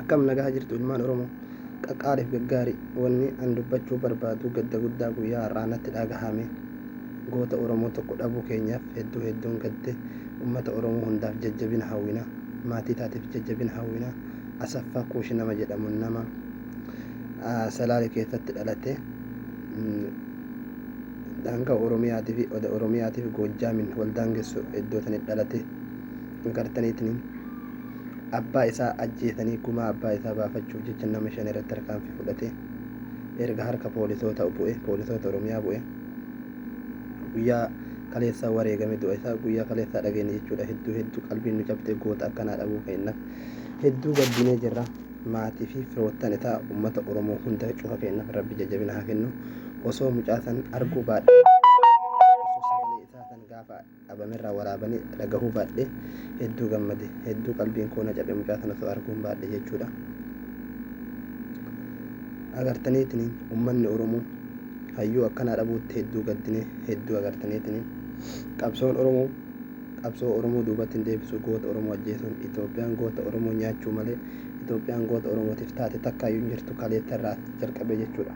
Akkam nagaa jirtu ilmaan Oromoo qaqqaaliif gaggaarii wanni an dubbachuu barbaadu gadda guddaa guyyaa har'aanatti dhagahame goota Oromoo tokko dhabuu keenyaaf hedduun gadde ummata Oromoo hundaaf jajjabina hawwina maatii taatiif jajjabina hawwina Asaffaa Kuushi nama jedhamu nama Salaalee keessatti dhalate daangaa Oromiyaatii fi oda Oromiyaatii fi Goojjaamiin wal daangessu iddoo sanatti dhalate gartaniitiin abbaa isaa ajjeesanii gumaa abbaa isaa baafachuuf jecha nama shan irratti tarkaanfii fudhate erga harka poolisoota bu'e poolisoota Oromiyaa bu'e guyyaa kaleessaa wareegame du'a isaa guyyaa kaleessaa dhageenye jechuudha. Hedduu qalbiin nu cabte goota akkanaa dhabuu keenyaaf hedduu gaddinee jirra. Maatii fi firoottan isaa uummata Oromoo hunda cufa keenyaaf rabbi jajjabina haa kennu. Osoo mucaasan arguu baadhee osoo sagalee isaa san gaafa dhabamerraa waraabanii dhagahuu baadhee hedduu gammade hedduu qalbiin koona cabe mucaasan osoo arguun baadhee jechuudha. Agartaniitiin uummanni Oromoo hayyuu akkanaa dhabuutti hedduu gaddine hedduu agartaniitiin qabsoon Oromoo duubatti hin deebisu goota Oromoo ajjeesuun Itoophiyaan goota Oromoo nyaachuu malee Itoophiyaan goota Oromootiif taate takkaayyuu hin jirtu kaleessarraa jalqabe jechuudha.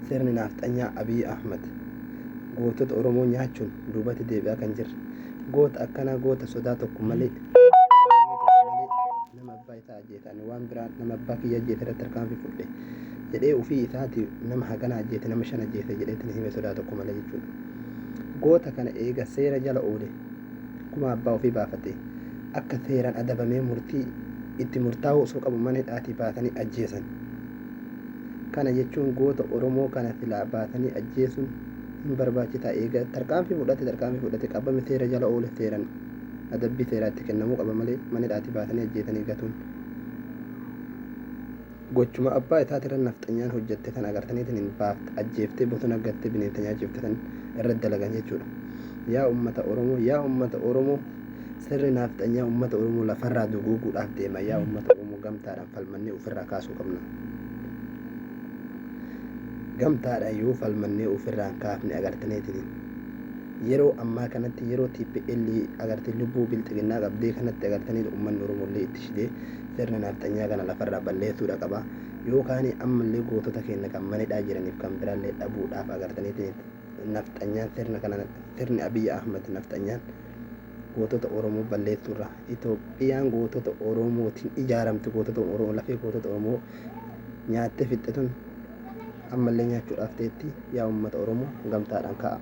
Sirni nafxanyaa Abiy Ahmed gootota Oromoo nyaachuun duubatti deebi'aa kan jirre goota akkanaa goota sodaa tokko malee nama abbaa isaa ajjeesan waan biraan nama abbaa kiyya ajjeese irratti tarkaanfii fudhe jedhee ofii isaati nama hagana ajjeese nama shan ajjeese jedheetiin hime sodaa tokko malee jechuudha. Goota kana eega seera jala oole kuma abbaa ofii baafate akka seeraan adabamee murtii itti murtaa'u osoo qabu mana hidhaatii baasanii ajjeesan. Kana jechuun goota Oromoo kana silaa baasanii ajjeesuun hin barbaachisaa. Eega tarkaanfii fudhate qabame seera jala oole seeraan adabbii seeraatti kennamuu qaba malee mana hidhaatii baasanii ajjeesanii gatuun gochuma abbaa isaatirra nafxanyaan hojjette kan agartaniitiin baafte ajjeeftee bosona gattee bineensa nyaachifte san irra dalagan jechuudha. Yaa ummata Oromoo sirri nafxanyaa ummata Oromoo lafarraa duguuguudhaaf deema. Yaa ummata Oromoo gamtaadhaan falmannee ofirraa kaasuu qabna. Gamtaadhaan yoo falmannee ofirraan kaafne agartaniitiin yeroo ammaa kanatti yeroo TPL agartee lubbuu bilxiginnaa qabdee kanatti agartanii uummanni Oromollee itti shidee sirna nafxanyaa kana lafarraa balleessuudha qaba. Yookaan ammallee gootota keenya kan manidhaa jiraniif kan biraallee dhabuudhaaf agartaniitiin nafxanyaan sirni Abiy Ahmed nafxanyaan gootota Oromoo balleessuurra Itoophiyaan gootota Oromootiin ijaaramte gootota Oromoo lafee gootota Oromoo nyaattee fixxetun ammallee nyaachuudhaaf teetti. Yaa uummata Oromoo gamtaadhaan ka'a.